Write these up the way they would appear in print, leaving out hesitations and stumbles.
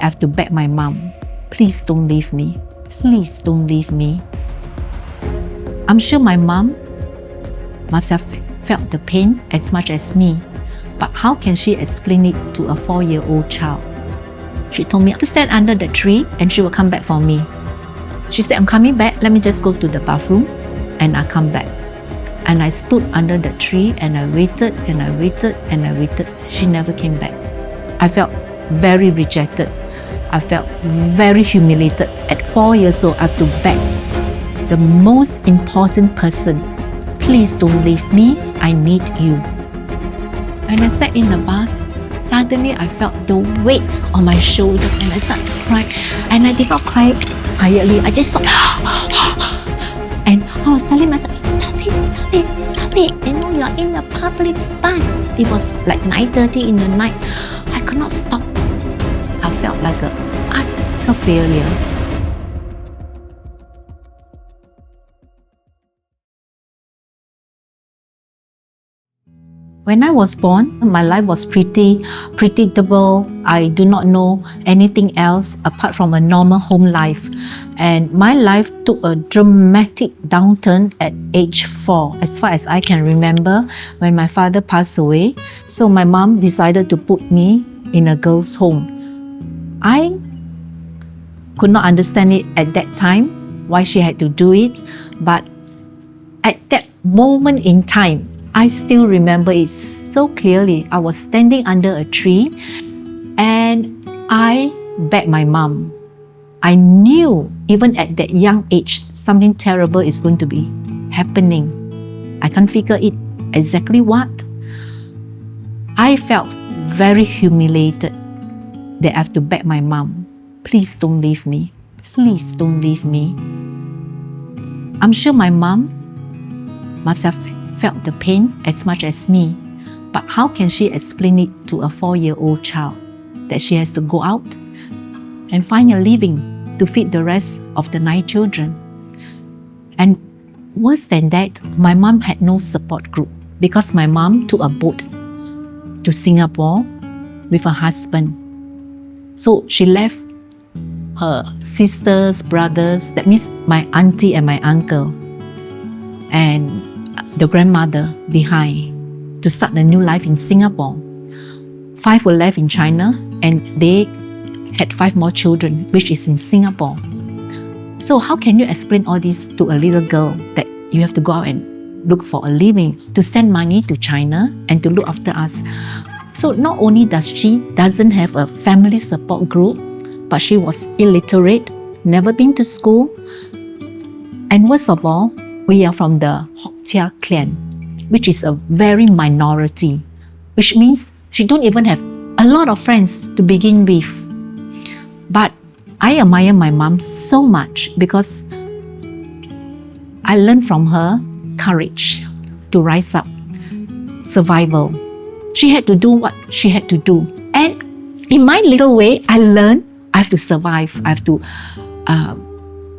I have to beg my mom, please don't leave me. Please don't leave me. I'm sure my mom must have felt the pain as much as me, but how can she explain it to a 4-year-old child? She told me to stand under the tree and she will come back for me. She said, I'm coming back, let me just go to the bathroom and I come back. And I stood under the tree and I waited and I waited and I waited. She never came back. I felt very rejected. I felt very humiliated. At 4 years old, I have to beg the most important person, please don't leave me, I need you. When I sat in the bus, suddenly I felt the weight on my shoulder and I started to cry. And I did not cry quietly, I just thought, and I was telling myself, stop it, stop it, stop it. You know, you're in a public bus. It was like 9:30 in the night. I could not stop. I felt like an utter failure. When I was born, my life was pretty predictable. I do not know anything else apart from a normal home life. And my life took a dramatic downturn at age 4, as far as I can remember, when my father passed away. So my mom decided to put me in a girls' home. I could not understand it at that time, why she had to do it. But at that moment in time, I still remember it so clearly. I was standing under a tree and I begged my mom. I knew even at that young age, something terrible is going to be happening. I can't figure it exactly what. I felt very humiliated that I have to beg my mom, please don't leave me. Please don't leave me. I'm sure my mom must have felt the pain as much as me, but how can she explain it to a 4-year-old child that she has to go out and find a living to feed the rest of the 9 children? And worse than that, my mom had no support group because my mom took a boat to Singapore with her husband. So she left her sisters, brothers, that means my auntie and my uncle, and the grandmother behind to start a new life in Singapore. 5 were left in China and they had 5 more children, which is in Singapore. So how can you explain all this to a little girl that you have to go out and look for a living, to send money to China and to look after us? So not only does she doesn't have a family support group, but she was illiterate, never been to school, and worst of all, we are from the Hokkien clan, which is a very minority, which means she don't even have a lot of friends to begin with. But I admire my mom so much because I learned from her courage to rise up, survival. She had to do what she had to do. And in my little way, I learned I have to survive. I have to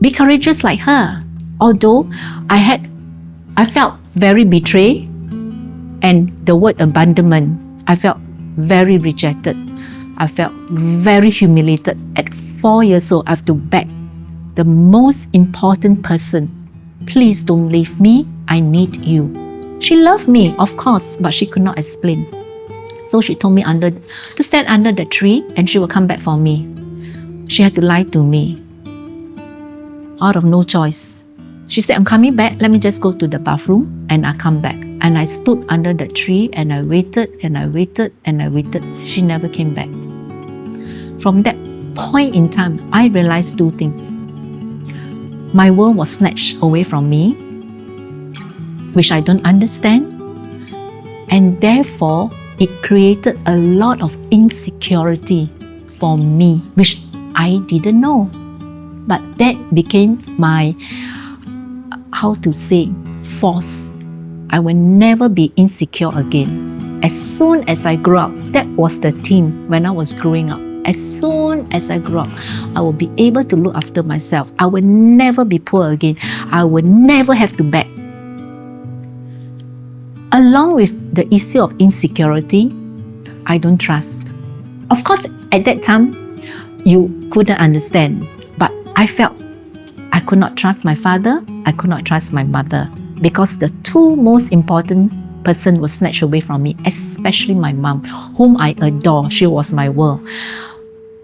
be courageous like her. Although I felt very betrayed, and the word abandonment, I felt very rejected. I felt very humiliated. At 4 years old, I have to beg the most important person, please don't leave me, I need you. She loved me, of course, but she could not explain. So she told me to stand under the tree and she will come back for me. She had to lie to me out of no choice. She said, I'm coming back, let me just go to the bathroom and I come back. And I stood under the tree and I waited and I waited and I waited. She never came back. From that point in time, I realized 2 things. My world was snatched away from me, which I don't understand, and therefore it created a lot of insecurity for me, which I didn't know. But that became my force. I will never be insecure again. As soon as I grew up, that was the theme when I was growing up. As soon as I grew up, I will be able to look after myself. I will never be poor again. I will never have to beg. Along with the issue of insecurity, I don't trust. Of course, at that time, you couldn't understand. But I felt I could not trust my father, I could not trust my mother, because the two most important person was snatched away from me, especially my mom, whom I adore. She was my world.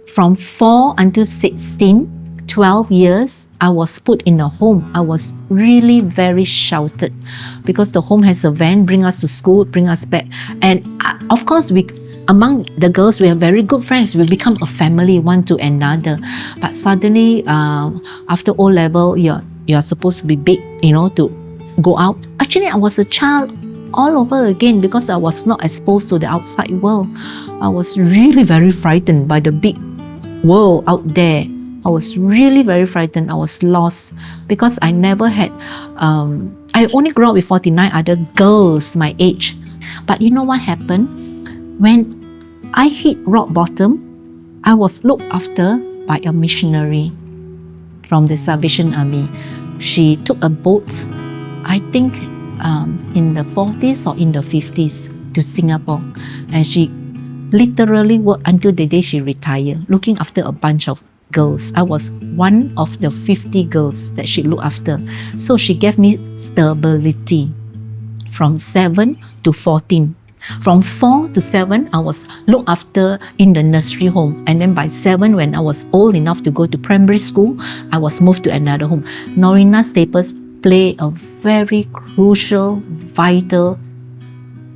From 4 until 16, 12 years, I was put in a home. I was really very sheltered because the home has a van, bring us to school, bring us back. And of course, among the girls, we are very good friends. We become a family, one to another. But suddenly, after O-level, you're supposed to be big, to go out. Actually, I was a child all over again because I was not exposed to the outside world. I was really very frightened by the big world out there. I was really very frightened. I was lost because I never had, I only grew up with 49 other girls my age. But you know what happened? When I hit rock bottom, I was looked after by a missionary from the Salvation Army. She took a boat, I think in the 40s or in the 50s, to Singapore. And she literally worked until the day she retired, looking after a bunch of girls. I was one of the 50 girls that she looked after. So she gave me stability from 7 to 14. From 4 to 7, I was looked after in the nursery home. And then by 7, when I was old enough to go to primary school, I was moved to another home. Norina Staples played a very crucial, vital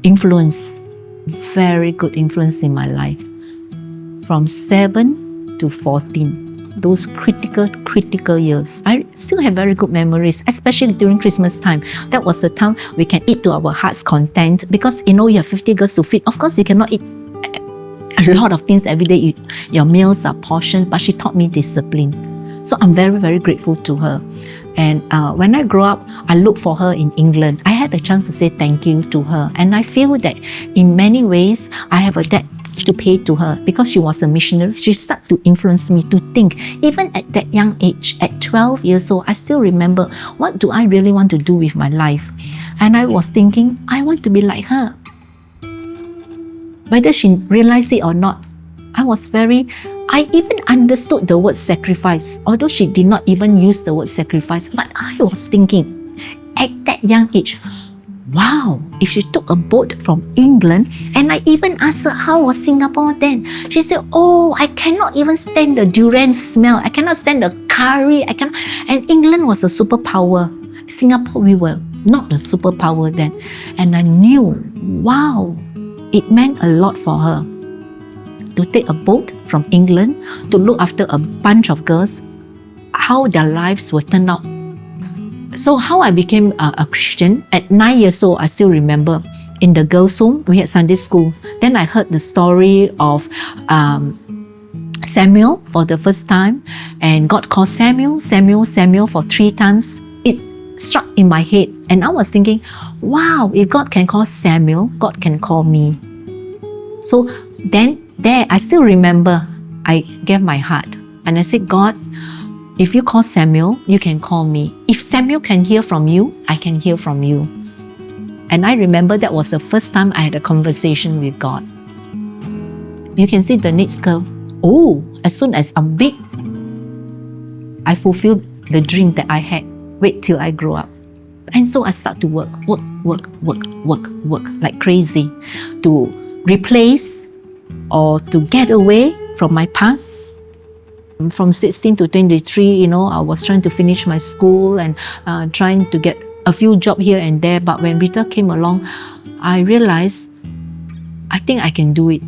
influence, very good influence in my life. From 7 to 14. Those critical years. I still have very good memories, especially during Christmas time. That was the time we can eat to our heart's content because you have 50 girls to feed. Of course, you cannot eat a lot of things every day. Your meals are portioned, but she taught me discipline. So I'm very, very grateful to her. And when I grew up, I looked for her in England. I had a chance to say thank you to her. And I feel that in many ways, I have a debt to pay to her because she was a missionary. She started to influence me to think. Even at that young age, at 12 years old, I still remember, what do I really want to do with my life? And I was thinking, I want to be like her. Whether she realized it or not, I even understood the word sacrifice, although she did not even use the word sacrifice. But I was thinking, at that young age, wow, if she took a boat from England, and I even asked her, how was Singapore then? She said, oh, I cannot even stand the durian smell. I cannot stand the curry. And England was a superpower. Singapore, we were not a superpower then. And I knew, wow, it meant a lot for her to take a boat from England to look after a bunch of girls, how their lives will turn out. So how I became a Christian, at 9 years old, I still remember, in the girls' home, we had Sunday school. Then I heard the story of Samuel for the first time, and God called Samuel, Samuel, Samuel for 3 times. It struck in my head, and I was thinking, wow, if God can call Samuel, God can call me. So then there, I still remember, I gave my heart, and I said, God, if you call Samuel, you can call me. If Samuel can hear from you, I can hear from you. And I remember that was the first time I had a conversation with God. You can see the next curve. Oh, as soon as I'm big, I fulfilled the dream that I had. Wait till I grow up. And so I start to work like crazy to replace or to get away from my past. From 16 to 23, I was trying to finish my school and trying to get a few jobs here and there. But when Rita came along, I realized, I think I can do it.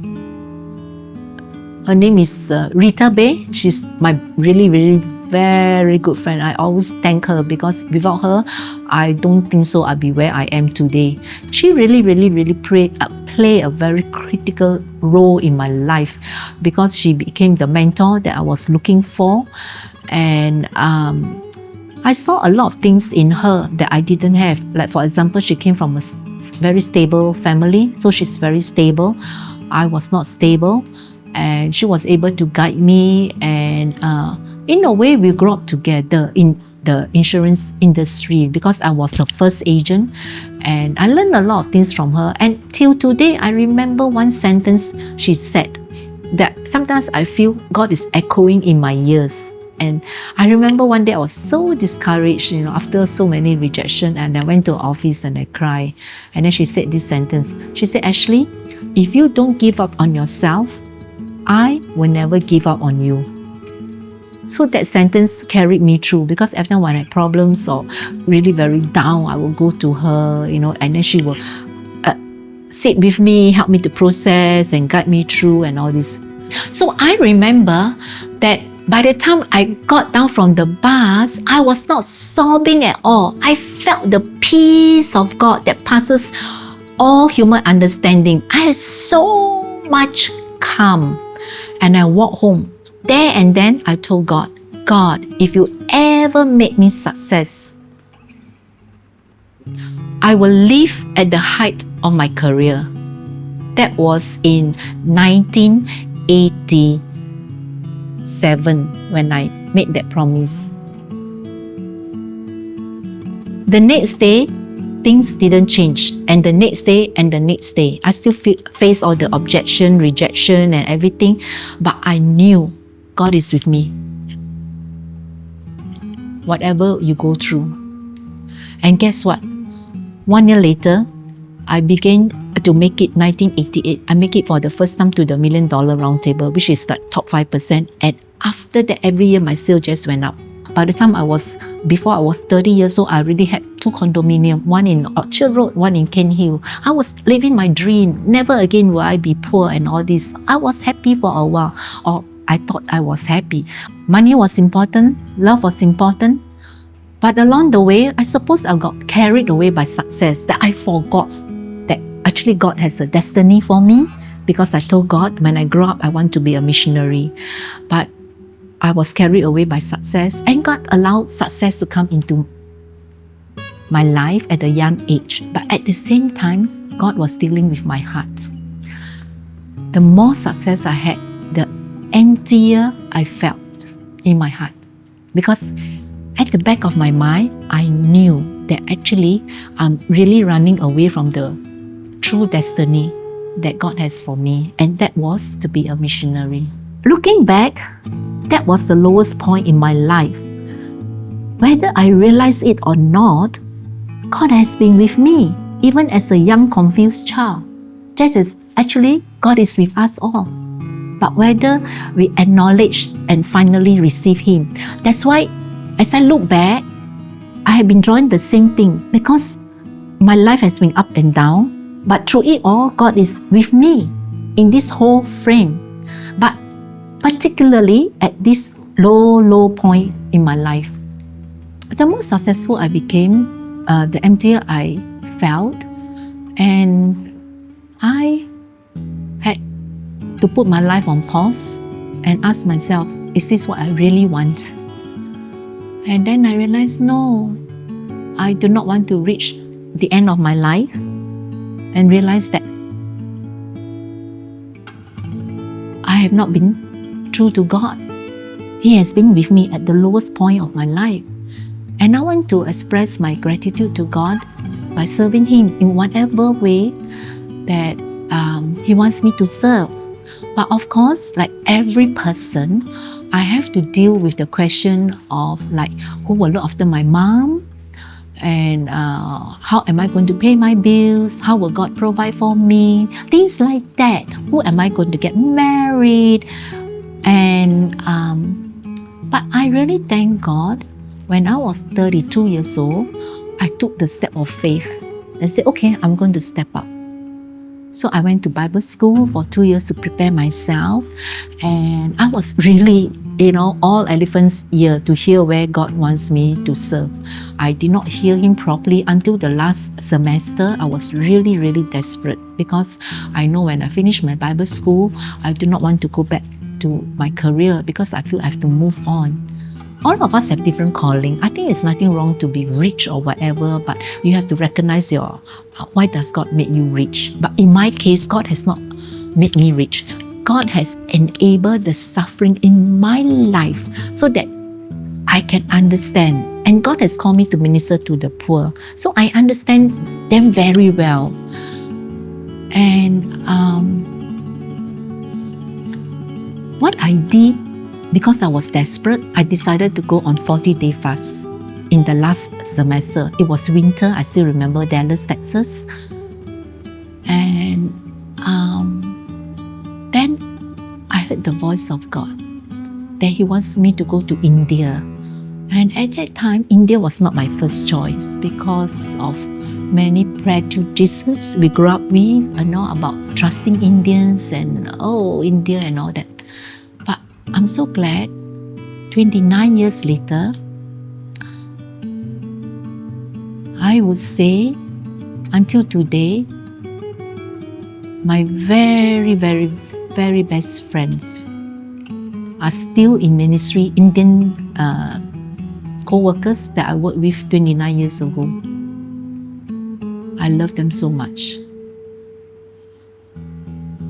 Her name is Rita Bay. She's my really, really very good friend. I always thank her because without her, I don't think so I'll be where I am today. She really, really, really play a very critical role in my life because she became the mentor that I was looking for. And I saw a lot of things in her that I didn't have. Like, for example, she came from a very stable family, so she's very stable. I was not stable, and she was able to guide me, and in a way, we grew up together in the insurance industry because I was her first agent, and I learned a lot of things from her. And till today, I remember one sentence she said, that sometimes I feel God is echoing in my ears. And I remember one day I was so discouraged, after so many rejection, and I went to the office and I cried. And then she said this sentence. She said, Ashley, if you don't give up on yourself, I will never give up on you. So that sentence carried me through, because every time when I had problems or really very down, I will go to her, and then she will sit with me, help me to process and guide me through and all this. So I remember that by the time I got down from the bus, I was not sobbing at all. I felt the peace of God that passes all human understanding. I had so much calm. And I walked home. There and then I told God, if you ever make me success, I will live at the height of my career. That was in 1987 when I made that promise. The next day, things didn't change. And the next day and the next day, I still face all the objection, rejection and everything. But I knew God is with me. Whatever you go through. And guess what? 1 year later, I began to make it 1988. I make it for the first time to the $1 Million Roundtable, which is the top 5%. And after that, every year my sale just went up. By the time before I was 30 years old, I already had 2 condominiums, one in Orchard Road, one in Kent Hill. I was living my dream. Never again will I be poor and all this. I was happy for a while, or I thought I was happy. Money was important, love was important. But along the way, I suppose I got carried away by success, that I forgot that actually God has a destiny for me, because I told God when I grow up, I want to be a missionary. But I was carried away by success, and God allowed success to come into my life at a young age. But at the same time, God was dealing with my heart. The more success I had, the emptier I felt in my heart. Because at the back of my mind, I knew that actually I'm really running away from the true destiny that God has for me, and that was to be a missionary. Looking back, that was the lowest point in my life. Whether I realize it or not, God has been with me, even as a young, confused child. Just as actually God is with us all. But whether we acknowledge and finally receive Him. That's why, as I look back, I have been drawing the same thing, because my life has been up and down, but through it all, God is with me in this whole frame. But particularly at this low point in my life, the more successful I became, the emptier I felt, and I had to put my life on pause and ask myself, is this what I really want? And then I realized, no, I do not want to reach the end of my life, and realize that I have not been true to God. He has been with me at the lowest point of my life. And I want to express my gratitude to God by serving Him in whatever way that He wants me to serve. But of course, like every person, I have to deal with the question of who will look after my mom, and how am I going to pay my bills? How will God provide for me? Things like that. Who am I going to get married? And but I really thank God. When I was 32 years old, I took the step of faith and said, okay, I'm going to step up. So I went to Bible school for 2 years to prepare myself, and I was really, all elephants' ear to hear where God wants me to serve. I did not hear Him properly until the last semester. I was really, really desperate, because I know when I finish my Bible school, I do not want to go back to my career, because I feel I have to move on. All of us have different calling. I think it's nothing wrong to be rich or whatever, but you have to recognize why does God make you rich? But in my case, God has not made me rich. God has enabled the suffering in my life so that I can understand. And God has called me to minister to the poor. So I understand them very well. And what I did, because I was desperate, I decided to go on 40-day fast in the last semester. It was winter, I still remember, Dallas, Texas. And then I heard the voice of God that He wants me to go to India. And at that time, India was not my first choice because of many prejudices we grew up with, about trusting Indians and India and all that. But I'm so glad, 29 years later, I would say, until today, my very, very, very best friends are still in ministry, Indian co-workers that I worked with 29 years ago. I love them so much.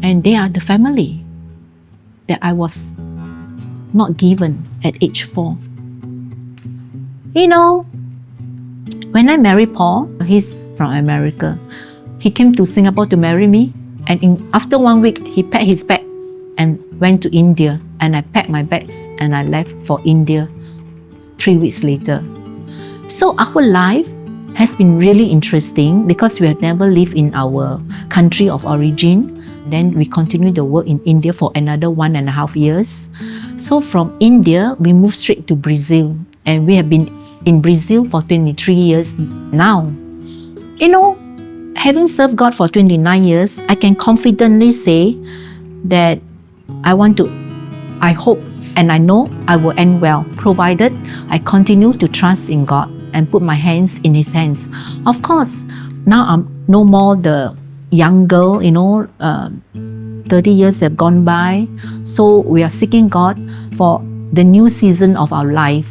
And they are the family that I was not given at age 4. When I married Paul, he's from America. He came to Singapore to marry me, and after 1 week, he packed his bag and went to India. And I packed my bags and I left for India 3 weeks later. So our life has been really interesting because we have never lived in our country of origin. Then we continued the work in India for another 1.5 years. So from India, we moved straight to Brazil. And we have been in Brazil for 23 years now. Having served God for 29 years, I can confidently say that I hope and I know I will end well, provided I continue to trust in God and put my hands in His hands. Of course, now I'm no more the young girl, 30 years have gone by. So we are seeking God for the new season of our life.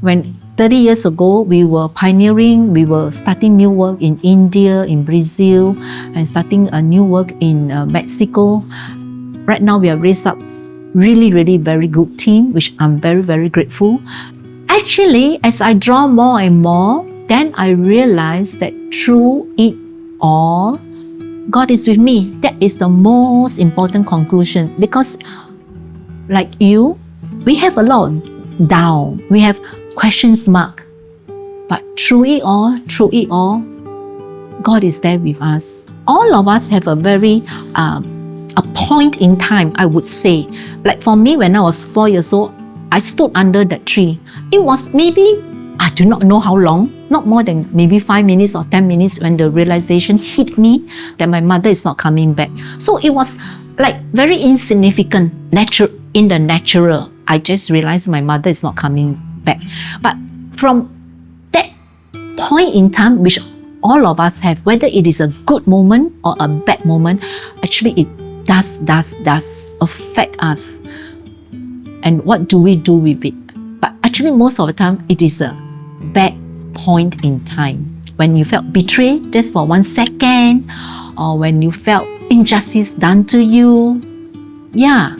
When 30 years ago, we were pioneering, we were starting new work in India, in Brazil, and starting a new work in Mexico. Right now, we have raised up really, really very good team, which I'm very, very grateful. Actually, as I draw more and more, then I realize that through it all, God is with me. That is the most important conclusion, because like you, we have a lot of doubt. We have questions mark. But through it all, God is there with us. All of us have a very a point in time, I would say. Like for me, when I was 4 years old, I stood under that tree. It was maybe, I do not know how long, not more than maybe 5 minutes or 10 minutes when the realization hit me that my mother is not coming back. So it was like very insignificant, in the natural. I just realized my mother is not coming back. But from that point in time, which all of us have, whether it is a good moment or a bad moment, actually it does affect us. And what do we do with it? But actually most of the time, it is a bad point in time. When you felt betrayed just for 1 second, or when you felt injustice done to you. Yeah,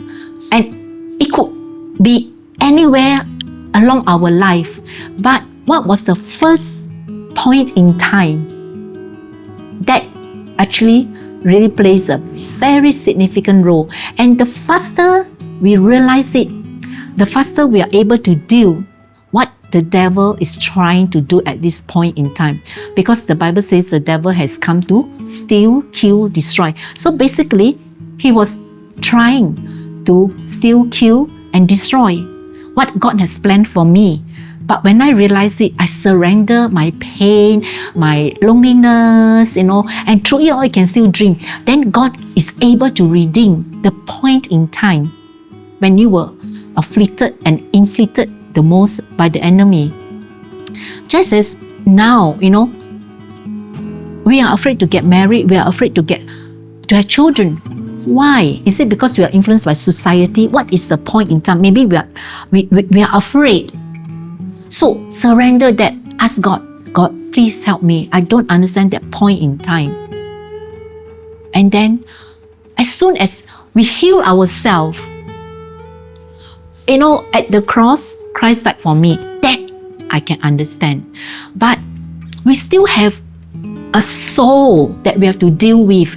and it could be anywhere along our life. But what was the first point in time that actually really plays a very significant role? And the faster we realize it, the faster we are able to deal what the devil is trying to do at this point in time. Because the Bible says the devil has come to steal, kill, destroy. So basically, he was trying to steal, kill, and destroy what God has planned for me. But when I realize it, I surrender my pain, my loneliness, and through it all I can still dream. Then God is able to redeem the point in time when you were afflicted and inflicted the most by the enemy. Just as now, we are afraid to get married, we are afraid to have children. Why? Is it because we are influenced by society? What is the point in time? Maybe we are afraid. So surrender that. Ask God, please help me. I don't understand that point in time. And then, as soon as we heal ourselves, at the cross, Christ died for me. That I can understand. But we still have a soul that we have to deal with.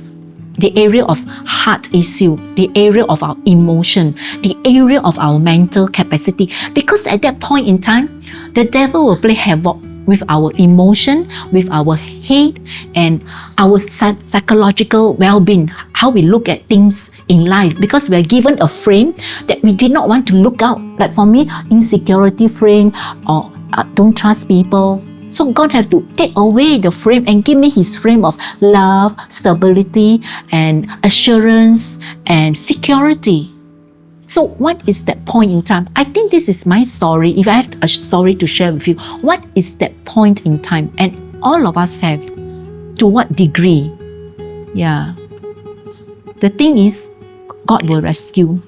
the area of heart issue, the area of our emotion, the area of our mental capacity. Because at that point in time, the devil will play havoc with our emotion, with our head, and our psychological well-being, how we look at things in life. Because we're given a frame that we did not want to look out. Like for me, insecurity frame, or don't trust people. So God had to take away the frame and give me His frame of love, stability, and assurance, and security. So what is that point in time? I think this is my story. If I have a story to share with you, what is that point in time? And all of us have. To what degree? Yeah. The thing is, God will rescue.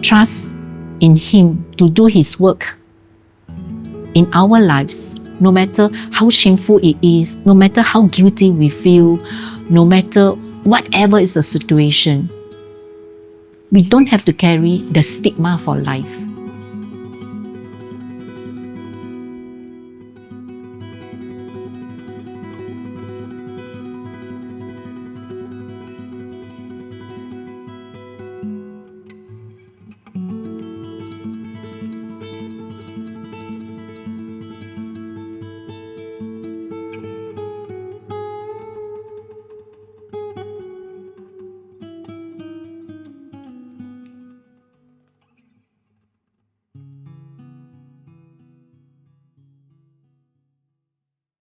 Trust in Him to do His work in our lives, no matter how shameful it is, no matter how guilty we feel, no matter whatever is the situation. We don't have to carry the stigma for life.